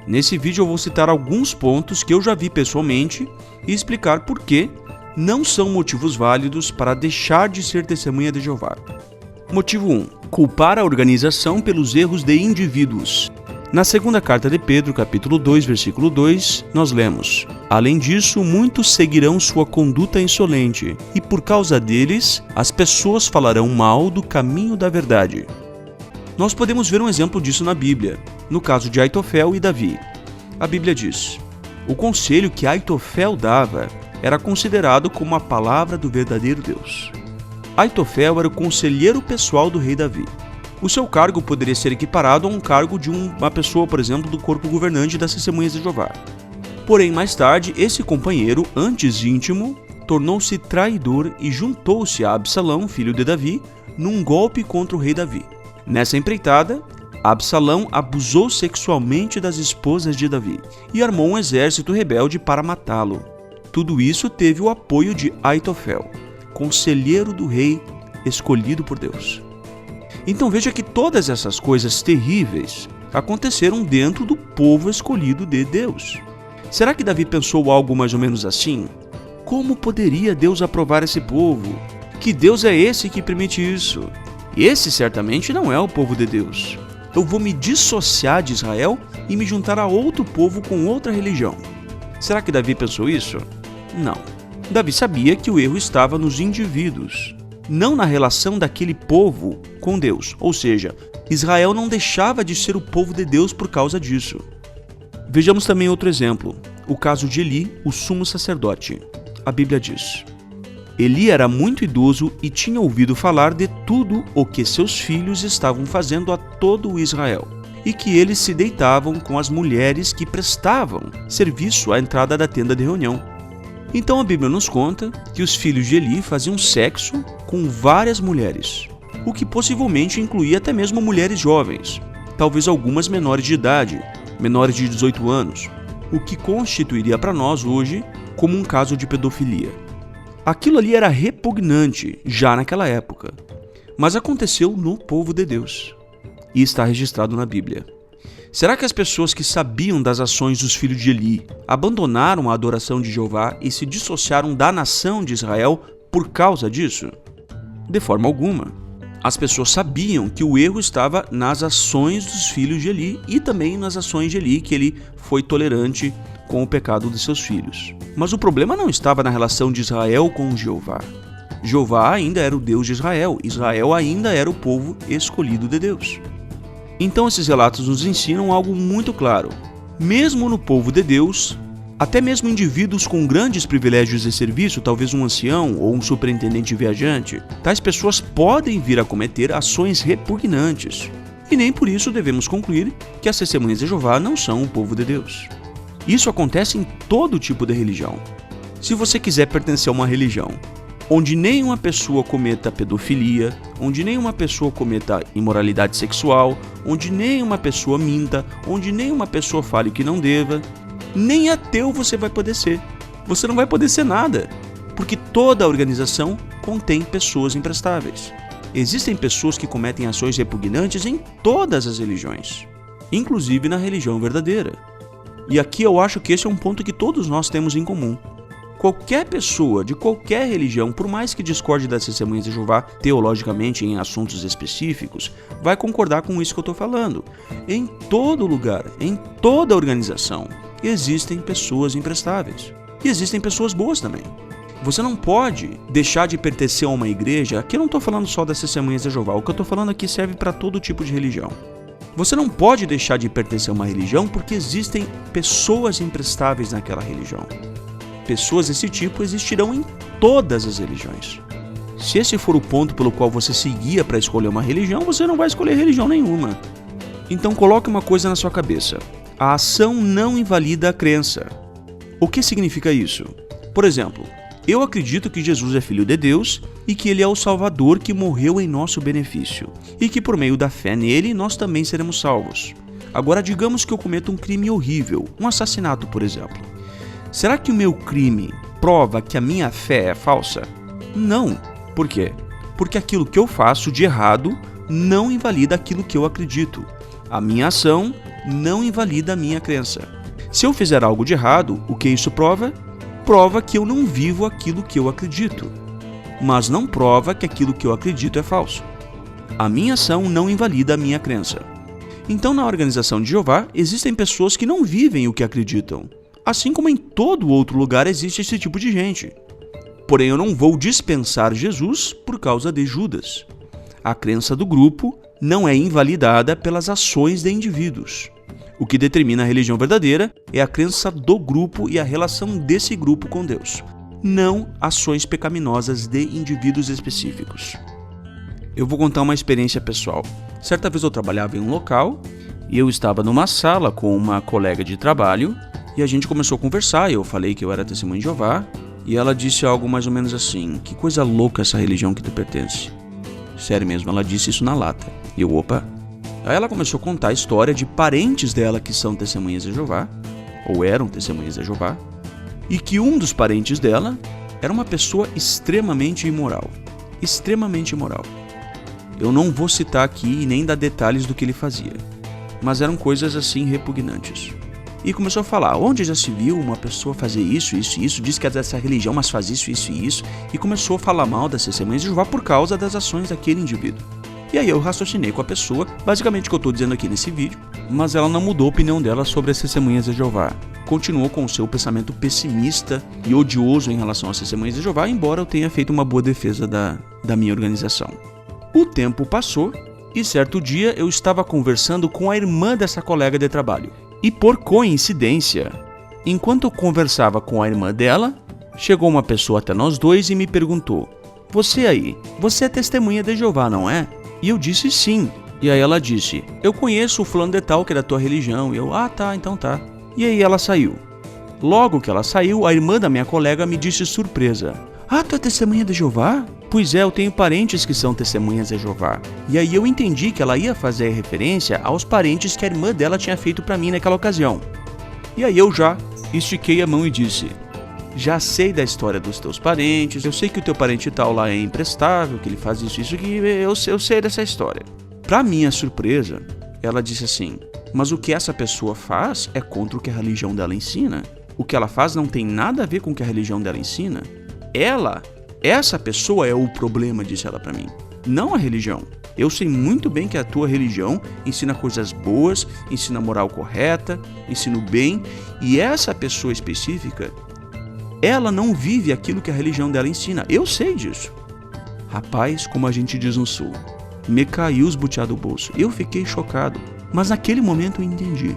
Nesse vídeo eu vou citar alguns pontos que eu já vi pessoalmente e explicar por que não são motivos válidos para deixar de ser testemunha de Jeová. Motivo 1. Culpar a organização pelos erros de indivíduos. Na segunda carta de Pedro, capítulo 2, versículo 2, nós lemos: além disso, muitos seguirão sua conduta insolente, e por causa deles, as pessoas falarão mal do caminho da verdade. Nós podemos ver um exemplo disso na Bíblia, no caso de Aitofel e Davi. A Bíblia diz: o conselho que Aitofel dava era considerado como a palavra do verdadeiro Deus. Aitofel era o conselheiro pessoal do rei Davi. O seu cargo poderia ser equiparado a um cargo de uma pessoa, por exemplo, do corpo governante das Testemunhas de Jeová. Porém, mais tarde, esse companheiro, antes íntimo, tornou-se traidor e juntou-se a Absalão, filho de Davi, num golpe contra o rei Davi. Nessa empreitada, Absalão abusou sexualmente das esposas de Davi e armou um exército rebelde para matá-lo. Tudo isso teve o apoio de Aitofel, conselheiro do rei escolhido por Deus. Então veja que todas essas coisas terríveis aconteceram dentro do povo escolhido de Deus. Será que Davi pensou algo mais ou menos assim? Como poderia Deus aprovar esse povo? Que Deus é esse que permite isso? Esse certamente não é o povo de Deus. Eu vou me dissociar de Israel e me juntar a outro povo com outra religião. Será que Davi pensou isso? Não. Davi sabia que o erro estava nos indivíduos, não na relação daquele povo com Deus. Ou seja, Israel não deixava de ser o povo de Deus por causa disso. Vejamos também outro exemplo, o caso de Eli, o sumo sacerdote. A Bíblia diz: Eli era muito idoso e tinha ouvido falar de tudo o que seus filhos estavam fazendo a todo o Israel, e que eles se deitavam com as mulheres que prestavam serviço à entrada da tenda de reunião. Então a Bíblia nos conta que os filhos de Eli faziam sexo com várias mulheres, o que possivelmente incluía até mesmo mulheres jovens, talvez algumas menores de idade, menores de 18 anos, o que constituiria para nós hoje como um caso de pedofilia. Aquilo ali era repugnante já naquela época, mas aconteceu no povo de Deus e está registrado na Bíblia. Será que as pessoas que sabiam das ações dos filhos de Eli abandonaram a adoração de Jeová e se dissociaram da nação de Israel por causa disso? De forma alguma. As pessoas sabiam que o erro estava nas ações dos filhos de Eli e também nas ações de Eli, que ele foi tolerante com o pecado de seus filhos. Mas o problema não estava na relação de Israel com Jeová. Jeová ainda era o Deus de Israel. Israel ainda era o povo escolhido de Deus. Então esses relatos nos ensinam algo muito claro. Mesmo no povo de Deus, até mesmo indivíduos com grandes privilégios de serviço, talvez um ancião ou um superintendente viajante, tais pessoas podem vir a cometer ações repugnantes. E nem por isso devemos concluir que as Testemunhas de Jeová não são o povo de Deus. Isso acontece em todo tipo de religião. Se você quiser pertencer a uma religião onde nenhuma pessoa cometa pedofilia, onde nenhuma pessoa cometa imoralidade sexual, onde nenhuma pessoa minta, onde nenhuma pessoa fale que não deva, nem ateu você vai poder ser. Você não vai poder ser nada, porque toda a organização contém pessoas imprestáveis. Existem pessoas que cometem ações repugnantes em todas as religiões, inclusive na religião verdadeira. E aqui eu acho que esse é um ponto que todos nós temos em comum. Qualquer pessoa de qualquer religião, por mais que discorde das Testemunhas de Jeová teologicamente em assuntos específicos, vai concordar com isso que eu estou falando. Em todo lugar, em toda organização, existem pessoas imprestáveis. E existem pessoas boas também. Você não pode deixar de pertencer a uma igreja. Aqui eu não estou falando só das Testemunhas de Jeová. O que eu estou falando aqui serve para todo tipo de religião. Você não pode deixar de pertencer a uma religião porque existem pessoas imprestáveis naquela religião. Pessoas desse tipo existirão em todas as religiões. Se esse for o ponto pelo qual você se guia para escolher uma religião, você não vai escolher religião nenhuma. Então coloque uma coisa na sua cabeça. A ação não invalida a crença. O que significa isso? Por exemplo, eu acredito que Jesus é Filho de Deus e que Ele é o Salvador que morreu em nosso benefício e que por meio da fé nele nós também seremos salvos. Agora digamos que eu cometo um crime horrível, um assassinato, por exemplo. Será que o meu crime prova que a minha fé é falsa? Não. Por quê? Porque aquilo que eu faço de errado não invalida aquilo que eu acredito. A minha ação não invalida a minha crença. Se eu fizer algo de errado, o que isso prova? Prova que eu não vivo aquilo que eu acredito, mas não prova que aquilo que eu acredito é falso. A minha ação não invalida a minha crença. Então, na organização de Jeová, existem pessoas que não vivem o que acreditam, assim como em todo outro lugar existe esse tipo de gente. Porém, eu não vou dispensar Jesus por causa de Judas. A crença do grupo não é invalidada pelas ações de indivíduos. O que determina a religião verdadeira é a crença do grupo e a relação desse grupo com Deus, não ações pecaminosas de indivíduos específicos. Eu vou contar uma experiência pessoal. Certa vez eu trabalhava em um local e eu estava numa sala com uma colega de trabalho e a gente começou a conversar. Eu falei que eu era testemunha de Jeová e ela disse algo mais ou menos assim: que coisa louca essa religião que tu pertence. Sério mesmo, ela disse isso na lata. E eu, opa. Aí ela começou a contar a história de parentes dela que são testemunhas de Jeová, ou eram testemunhas de Jeová, e que um dos parentes dela era uma pessoa extremamente imoral. Extremamente imoral. Eu não vou citar aqui e nem dar detalhes do que ele fazia, mas eram coisas assim repugnantes. E começou a falar, onde já se viu uma pessoa fazer isso, isso e isso, diz que é dessa religião, mas faz isso, isso e isso, e começou a falar mal das testemunhas de Jeová por causa das ações daquele indivíduo. E aí eu raciocinei com a pessoa, basicamente o que eu estou dizendo aqui nesse vídeo, mas ela não mudou a opinião dela sobre as testemunhas de Jeová. Continuou com o seu pensamento pessimista e odioso em relação às testemunhas de Jeová, embora eu tenha feito uma boa defesa da minha organização. O tempo passou e certo dia eu estava conversando com a irmã dessa colega de trabalho. E por coincidência, enquanto eu conversava com a irmã dela, chegou uma pessoa até nós dois e me perguntou: você aí, você é testemunha de Jeová, não é? E eu disse sim. E aí ela disse: eu conheço o fulano de tal que é da tua religião. E eu, tá, então tá. E aí ela saiu. Logo que ela saiu, a irmã da minha colega me disse surpresa: tu é testemunha de Jeová? Pois é, eu tenho parentes que são testemunhas de Jeová. E aí eu entendi que ela ia fazer referência aos parentes que a irmã dela tinha feito pra mim naquela ocasião. E aí eu já estiquei a mão e disse: já sei da história dos teus parentes, eu sei que o teu parente tal lá é imprestável, que ele faz isso, que eu sei dessa história. Pra minha surpresa, ela disse assim: mas o que essa pessoa faz é contra o que a religião dela ensina. O que ela faz não tem nada a ver com o que a religião dela ensina. Essa pessoa é o problema, disse ela pra mim, não a religião. Eu sei muito bem que a tua religião ensina coisas boas, ensina a moral correta, ensina o bem, e essa pessoa específica, ela não vive aquilo que a religião dela ensina. Eu sei disso. Rapaz, como a gente diz no sul, me caiu os butiá do bolso. Eu fiquei chocado, mas naquele momento eu entendi.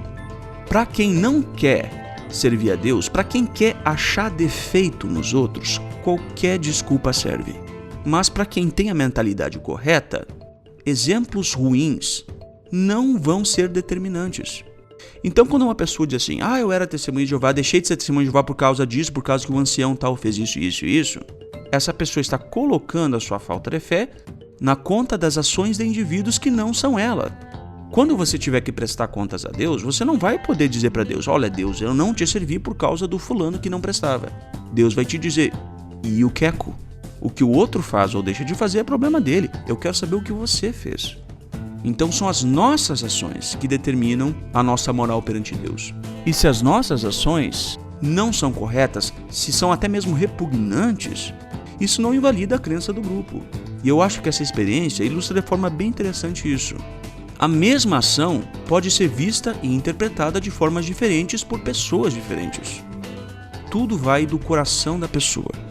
Para quem não quer servir a Deus, para quem quer achar defeito nos outros, qualquer desculpa serve. Mas para quem tem a mentalidade correta, exemplos ruins não vão ser determinantes. Então, quando uma pessoa diz assim: eu era testemunha de Jeová, deixei de ser testemunha de Jeová por causa disso, por causa que o ancião tal fez isso, isso e isso, essa pessoa está colocando a sua falta de fé na conta das ações de indivíduos que não são ela. Quando você tiver que prestar contas a Deus, você não vai poder dizer para Deus: olha, Deus, eu não te servi por causa do fulano que não prestava. Deus vai te dizer: e o queco? O que o outro faz ou deixa de fazer é problema dele. Eu quero saber o que você fez. Então são as nossas ações que determinam a nossa moral perante Deus. E se as nossas ações não são corretas, se são até mesmo repugnantes, isso não invalida a crença do grupo. E eu acho que essa experiência ilustra de forma bem interessante isso. A mesma ação pode ser vista e interpretada de formas diferentes por pessoas diferentes. Tudo vai do coração da pessoa.